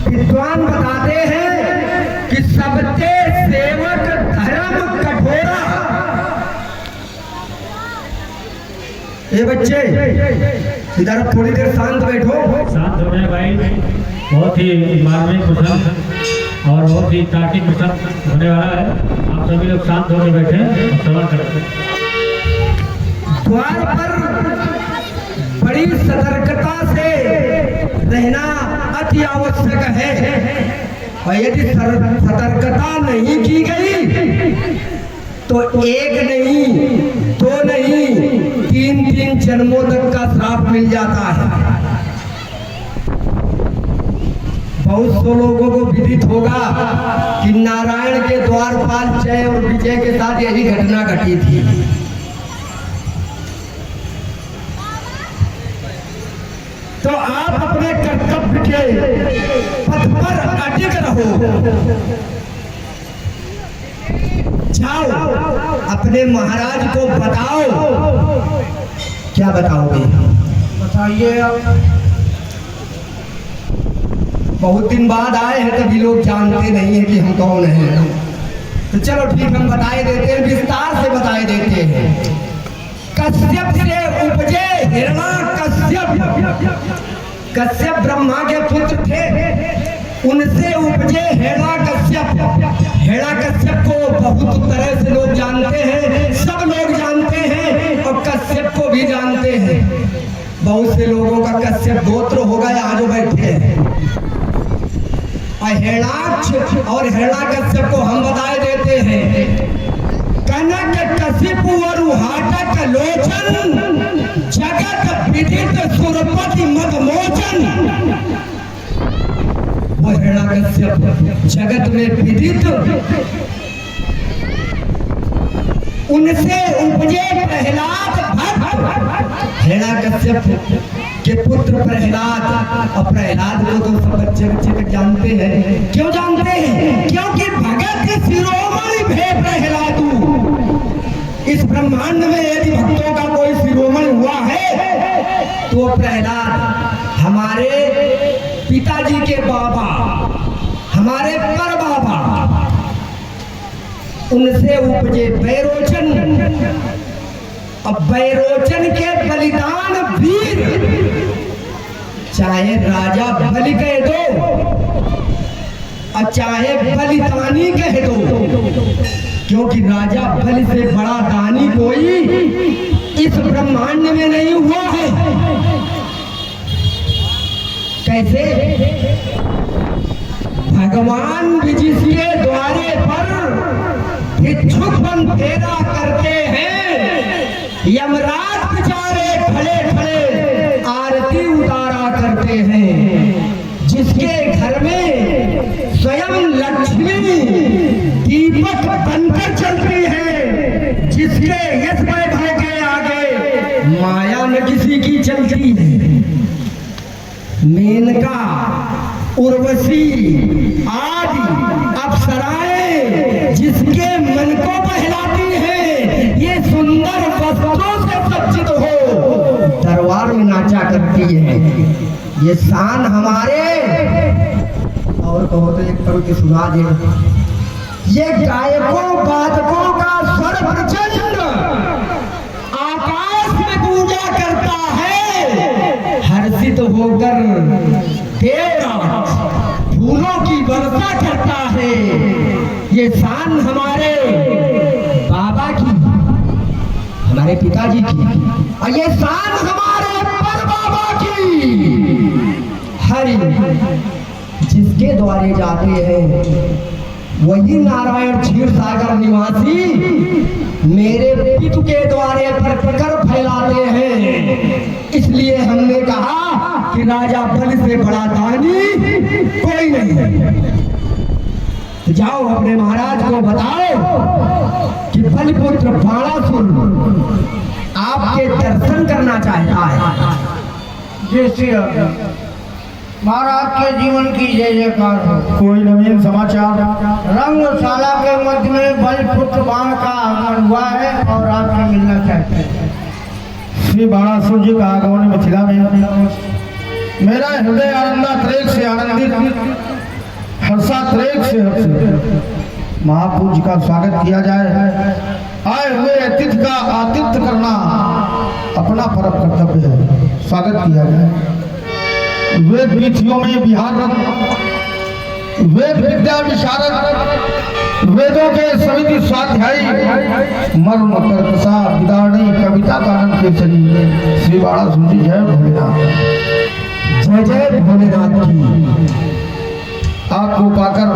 विद्वान बताते हैं कि सबते सेवक धर्म कठोरा। ये बच्चे इधर थोड़ी देर शांत बैठो। शांत हो जाए भाई, बहुत ही मार्मिक प्रसंग और बहुत ही तार्किक प्रसंग होने वाला है। आप सभी लोग शांत होकर बैठे और श्रवण करें। द्वार पर बड़ी सतर्कता से रहना अति आवश्यक है, और यदि सतर्कता नहीं की गई तो एक नहीं, दो नहीं, तीन जन्मों तक का श्राप मिल जाता है। बहुत से लोगों को विदित होगा कि नारायण के द्वारपाल जय और विजय के साथ यही घटना घटी थी। तो आप अपने कर्तव्य के पथ पर अटक रहो। जाओ अपने महाराज को बताओ। क्या बताओगे? बताइए। बहुत दिन बाद आए हैं, तभी लोग जानते नहीं है कि हम कौन हैं। तो चलो ठीक, हम बताए देते हैं, विस्तार से बताए देते हैं। कश्यप से उपजे हिरण्यकश्यप। कश्यप ब्रह्मा के पुत्र थे, उनसे उपजे हिरण्यकश्यप। हिरण्यकश्यप को बहुत तरह से लोग जानते हैं, सब लोग जानते हैं और कश्यप को भी जानते हैं। बहुत से लोगों का कश्यप गोत्र होगा यहाँ जो बैठे हैं। हिरण्याक्ष और हिरण्यकश्यप को हम बताए देते हैं। कनक कशिपु वरुहाटक लोचन, जगत विदित सुरपति मदमोचन। वो हिरण्याकश्यप जगत में विदित, उनसे उपजे प्रहलाद भक्त। हिरण्याकश्यप के पुत्र प्रहलाद, और प्रहलाद को तो सब बच्चे जानते हैं। क्यों जानते हैं? क्योंकि भगत शिरोमणि भे प्रहलादू। इस ब्रह्मांड में यदि भक्तों का कोई शिरोमणि हुआ है तो प्रहलाद हमारे पिताजी के बाबा, हमारे पर बाबा, उनसे उपजे बैरोचन। अब बैरोचन के बलिदान वीर, चाहे राजा बलि कह दो और चाहे बलिदानी कह दो, क्योंकि राजा बलि से बड़ा दानी कोई इस ब्रह्मांड में नहीं हुआ है। कैसे? भगवान भी जिसके द्वारे पर भिक्षुक बन फेरा करते हैं, यमराज बेचारे खड़े खड़े आरती उतारा करते हैं। जिसके घर में स्वयं लक्ष्मी दीपक बनकर चलती है, जिसके यश वैभव के आगे माया न किसी की चलती है। मेनका, उर्वशी आदि अप्सराएं जिसके मन को बहलाती हैं, ये सुंदर वस्त्रों से सज्जित हो दरबार में नाचा करती है। ये शान हमारे, और कहो तो एक पल की सुना दे। ये गायकों वादकों का स्वर प्रचंड आकाश में पूजा करता है, हर्षित होकर देवराज फूलों की वर्षा करता है। ये शान हमारे बाबा की, हमारे पिताजी की, और ये शान हमारे पर बाबा की। हरि जिसके द्वारे जाते हैं वही नारायण क्षीर सागर निवासी मेरे पितु के द्वारे पर कर फैलाते हैं। इसलिए हमने कहा कि राजा बलि से बड़ा दानी कोई नहीं है। तो जाओ अपने महाराज को बताओ कि बलिपुत्र बाणासुर आपके दर्शन करना चाहता है। जैसे महाराज के जीवन की जय जयकार हो। कोई नवीन समाचार? रंगशाला के मध्य में बलिपुत्र बाण का आगमन हुआ है और आपसे मिलना चाहते हैं। श्री बाणासुर जी का आगमन मिथिला में मेरा हृदय आनंदातिरेक से आनंदित, हर्षातिरेक से हर्षित। महापूज्य का स्वागत किया जाए। आए हुए अतिथि का आतिथ्य करना अपना परम कर्तव्य है। स्वागत किया जाए। वेद वीथियों में बिहार वेद विद्या विशारद, वेदों के सविधि स्वाध्यायी, मर्म कर्कशा विदारणी कविता कानन केसरी श्री बाणा सूची। जय भोलेनाथ, जय जय भोलेनाथ की। आपको पाकर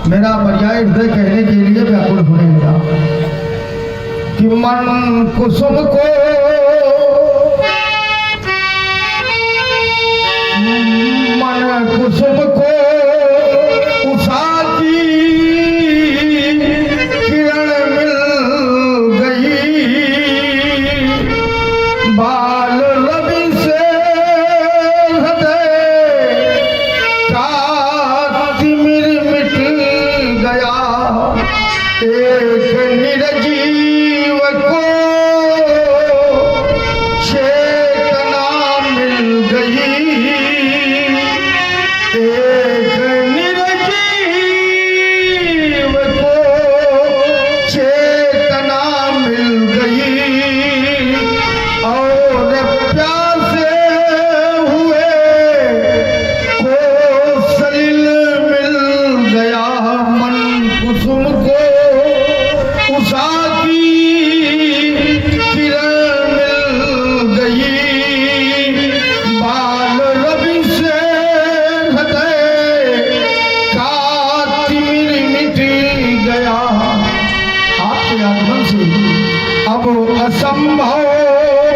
मेरा पर्याय हृदय कहने के लिए व्याकुल होने लगा कि मन कुसुम को उषा की किरण मिल गई, बाल रवि से हृदय का तिमिर मिट गया, एक निर्जीव को चेतना मिल गई, एक निर्जीव को चेतना मिल गई, और प्यासे हुए को सलिल मिल गया। मन कुसुम को उषा की किरण मिल गई, बाल रवि से हृदय का तिमिर मिट गया। आपके आगमन से अब असंभव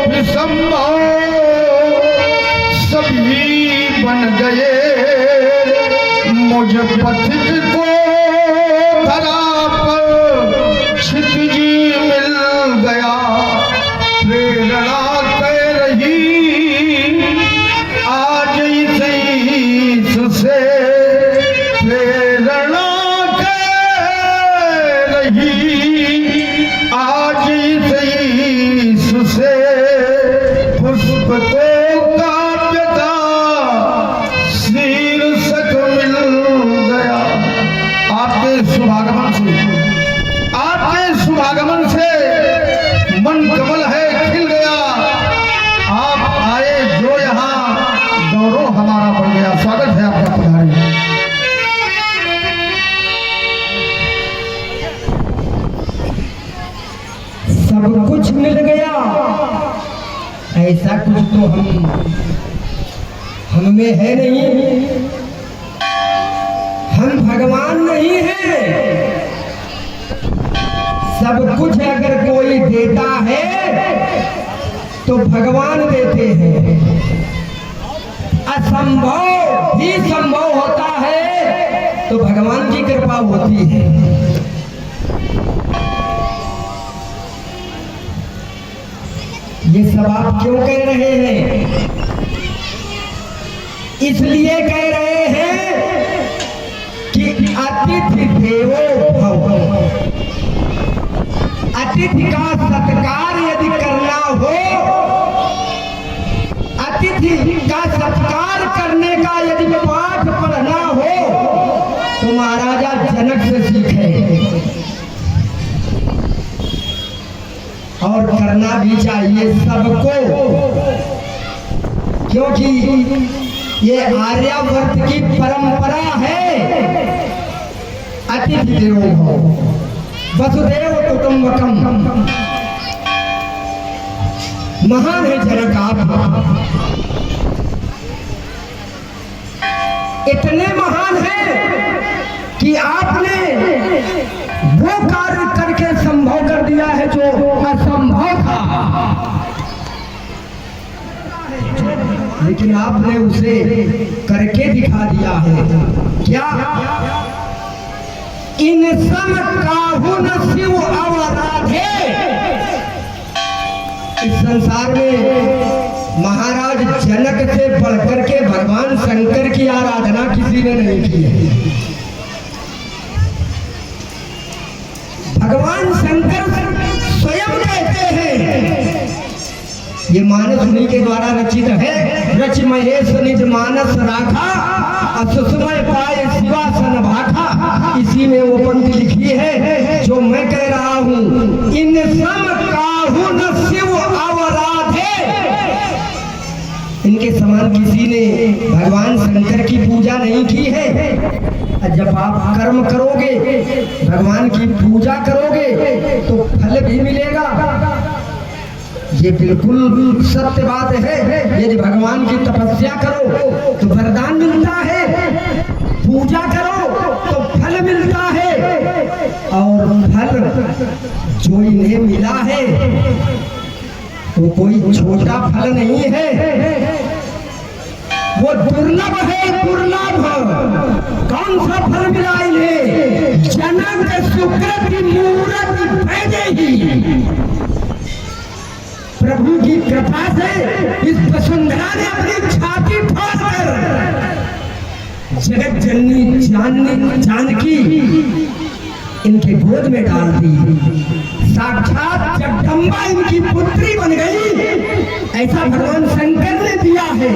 भी संभव सभी बन गए, मुझ पथिक को धरा पर क्षितिजी मिल गया, प्रेरणा कर रही आज से, प्रेरणा कर रही आज से, पुष्प को काव्यता शीर्षक मिल गया। आपके शुभागमन से मन कमल है खिल गया। आप आए जो यहाँ गौरव हमारा बढ़ गया। स्वागत है आपका पधारी। सब कुछ मिल गया, ऐसा कुछ तो हम में है नहीं। हम भगवान नहीं हैं। सब कुछ अगर कोई देता है तो भगवान देते हैं। असंभव भी संभव होता है तो भगवान की कृपा होती है। ये सब आप क्यों कह रहे हैं? इसलिए कह रहे हैं कि अतिथि देवो भव। अतिथि का सत्कार यदि करना हो, अतिथि का सत्कार करने का यदि पाठ पढ़ना हो तो महाराजा जनक से सीखे, और करना भी चाहिए सबको, क्योंकि ये आर्यावर्त की परंपरा है। अतिथि देवो भव, वसुदेव कुटुंबकम। महान है जनक आप, इतने महान हैं कि आपने वो कार्य करके संभव कर दिया है जो असंभव था, लेकिन आपने उसे करके दिखा दिया है। क्या? इन सम काहुन शिव अवराधे। इस संसार में महाराज जनक से बढ़कर के भगवान शंकर की आराधना किसी ने नहीं की है। भगवान शंकर स्वयं कहते हैं, ये मानस मुनि के द्वारा रचित है। रच महेश निज मानस राखा, असुसमय पाए शिवासन भाखा। इसी में वो पंक्ति लिखी है जो मैं कह रहा हूँ, इन सम काहू न शिव अवराधे। इनके समान किसी ने भगवान शंकर की पूजा नहीं की है। जब आप कर्म करोगे, भगवान की पूजा करोगे तो फल भी मिलेगा। ये बिल्कुल सत्य बात है। यदि भगवान की तपस्या करो तो वरदान मिलता है, पूजा करो तो फल मिलता है। और फल जो इन्हें मिला है वो कोई छोटा फल नहीं है, वो दुर्लभ है, दुर्लभ। कौन सा फल मिला इन्हें? जनक शुक्र की मूरत भेजे ही। प्रभु की कृपा से इस वसुंधरा ने अपनी छाती फाड़कर जगत जननी जानकी इनके गोद में डाल दी। साक्षात जगदम्बा इनकी पुत्री बन गई, ऐसा भगवान शंकर ने दिया है।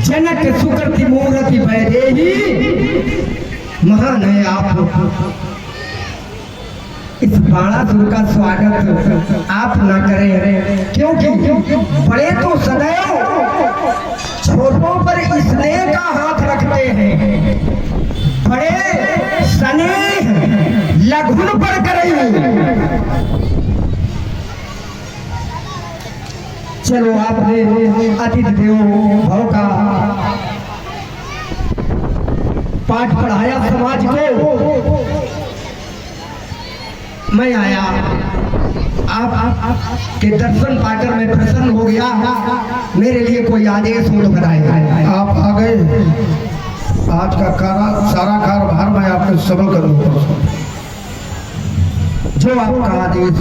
जनक सुकृति मूर्ति वैदेही, महान है आप। इस बाणासुर का स्वागत आप ना करें, क्योंकि बड़े तो सदैव छोटों पर स्नेह का हाथ रखते हैं, बड़े स्नेह लघुन पर करें। चलो आपने अतिथि देवो भव का पाठ पढ़ाया समाज को, मैं आया आप के दर्शन पाकर मैं प्रसन्न हो गया। मेरे लिए कोई आदेश हो तो कराए। आप आ गए, आज का सारा कार्यभार मैं आपके सबल करूँगा। जो आपका आदेश।